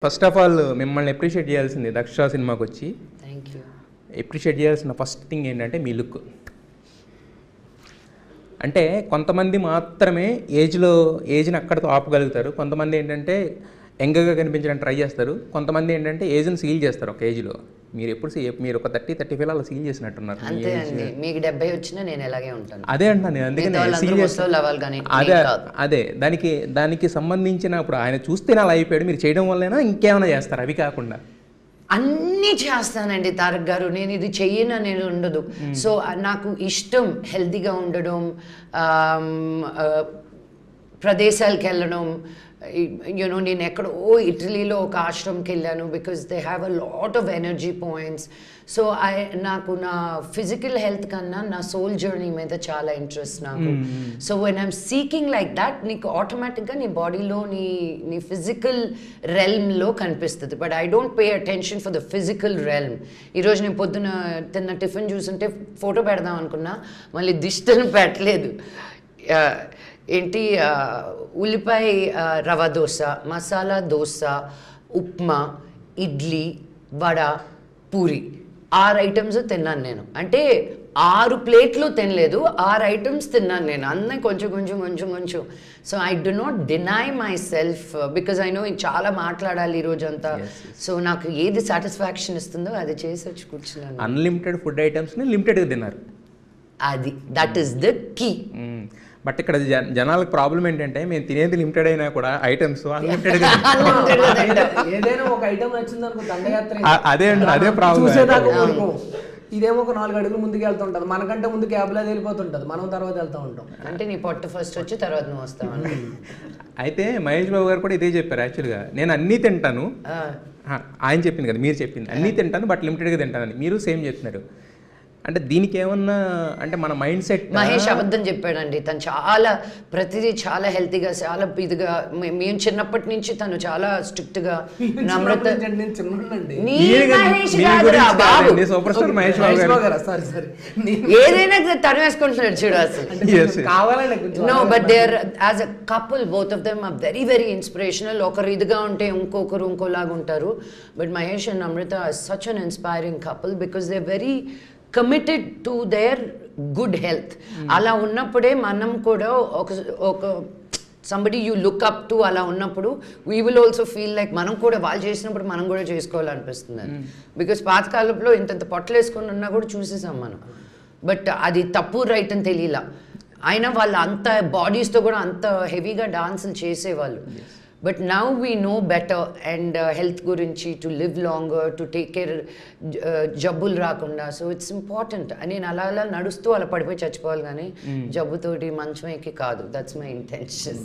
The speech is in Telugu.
ఫస్ట్ ఆఫ్ ఆల్ మిమ్మల్ని అప్రిషియేట్ చేయాల్సింది దక్ష సినిమాకి వచ్చి థ్యాంక్ యూ. అప్రిషియేట్ చేయాల్సిన ఫస్ట్ థింగ్ ఏంటంటే మీ లుక్. అంటే కొంతమంది మాత్రమే ఏజ్ని అక్కడితో ఆపగలుగుతారు. కొంతమంది ఏంటంటే యంగ్గా కనిపించడానికి ట్రై చేస్తారు. కొంతమంది ఏంటంటే ఏజ్ని సీల్ చేస్తారు ఒక ఏజ్లో. మీరు మీరు ఒక 30-35 అలా సీల్ చేసినట్టున్నారు. అంతే అండి, మీకు 70 వచ్చినా నేను ఎలాగే ఉంటాను. అదే అంటాను నేను, అందుకని సీల్ చేస్తాను. అదే దానికి సంబంధించిన ఇప్పుడు ఆయన చూస్తేనే అలా అయిపోయాడు, మీరు చేయడం వల్లైనా ఇంకేమైనా చేస్తారు అవి కాకుండా? అన్నీ చేస్తానండి తారక్ గారు, నేను ఇది చెయ్యనని ఉండదు. సో నాకు ఇష్టం హెల్తీగా ఉండడం, ప్రదేశాలకు వెళ్ళడం. యూనో నేను ఎక్కడో ఇటలీలో ఒక ఆశ్రమంకి వెళ్ళాను because they have a lot of energy points. So నాకు నా ఫిజికల్ హెల్త్ కన్నా నా సోల్ జర్నీ మీద చాలా ఇంట్రెస్ట్ నాకు. So when I'm seeking like that, నీకు ఆటోమేటిక్గా నీ బాడీలో నీ ఫిజికల్ రెల్మ్లో కనిపిస్తుంది. But I don't pay attention for the physical realm. ఈరోజు నేను పొద్దున తిన్న టిఫిన్ చూస్తుంటే ఫోటో పెడదాం అనుకున్నా, మళ్ళీ దిష్టను పెట్టలేదు. ఏంటి ఉల్లిపాయ రవ దోశ, మసాలా దోశ, ఉప్మా, ఇడ్లీ, వడ, పూరి, 6 ఐటమ్స్ తిన్నాను నేను. అంటే 6 ప్లేట్లు తినలేదు, 6 ఐటమ్స్ తిన్నాను నేను. అన్నీ కొంచెం. So I do not deny my self because I know చాలా మాట్లాడాలి ఈరోజంతా. సో నాకు ఏది సాటిస్ఫాక్షన్ ఇస్తుందో అది చేసి వచ్చి కూర్చున్నాను. అన్లిమిటెడ్ ఫుడ్ ఐటమ్స్ని లిమిటెడ్గా తిన్నారు, అది that is the key. But ఇక్కడ జనాలకు ప్రాబ్లం ఏంటంటే మేము తినేది లిమిటెడ్ అయినా కూడా ఐటమ్స్ అన్లిమిటెడ్. ఏదైనా ఒక ఐటమ్ నచ్చింది అనుకో దండయాత్ర, అదే ప్రాబ్లం. ఇదేమో ఒక 4 అడుగులు ముందుకు వెళ్తుంటది, మనకంటే ముందు క్యాబ్లో వెళ్ళిపోతుంటది, మనం తర్వాత వెళ్తూ ఉంటాం. అంటే నీ పొట్ట ఫస్ట్ వచ్చి తర్వాత నువ్వు వస్తావు. అయితే మహేష్ బాబు గారు కూడా ఇదే చెప్పారు యాక్చువల్గా, నేను అన్నీ తింటాను. ఆయన చెప్పింది కదా, మీరు చెప్పింది అన్నీ తింటాను బట్ లిమిటెడ్గా తింటానని, మీరు సేమ్ చెప్తున్నారు. అంటే దీనికి ఏమన్నా అంటే మన మైండ్ సెట్. మహేష్ అబద్ధం చెప్పాడండి, తను చాలా ప్రతిదీ చాలా హెల్తీగా, చాలా ఇదిగా. మేము చిన్నప్పటి నుంచి తను చాలా స్ట్రిక్ట్ గా. నమ్రత ఏదైనా తను వేసుకుంటున్నాడు చూడు అసలు. No but they are as a couple both of them are very very inspirational. ఒకరు ఇదిగా ఉంటే ఇంకొకరు ఇంకోలాగా ఉంటారు. But Mahesh and Namrata are such an inspiring couple because they are very committed to their good health. అలా ఉన్నప్పుడే మనం కూడా ఒక somebody you look up to అలా ఉన్నప్పుడు we will also feel like మనం కూడా వాళ్ళు చేసినప్పుడు మనం కూడా చేసుకోవాలనిపిస్తుంది. బికాస్ పాతకాలంలో ఇంత పొట్టలు వేసుకొని ఉన్నా కూడా చూసేసాం మనం. బట్ అది తప్పు రైట్ అని తెలియలా. అయినా వాళ్ళు అంత బాడీస్తో కూడా అంత హెవీగా డాన్సులు చేసేవాళ్ళు. But now we know better and health గురించి, to live longer, to take care, జబ్బులు రాకుండా. So it's important. నేను అలా నడుస్తూ అలా పడిపోయి చచ్చిపోవాలి కానీ జబ్బుతోటి మంచం ఎక్కి కాదు. That's my intention.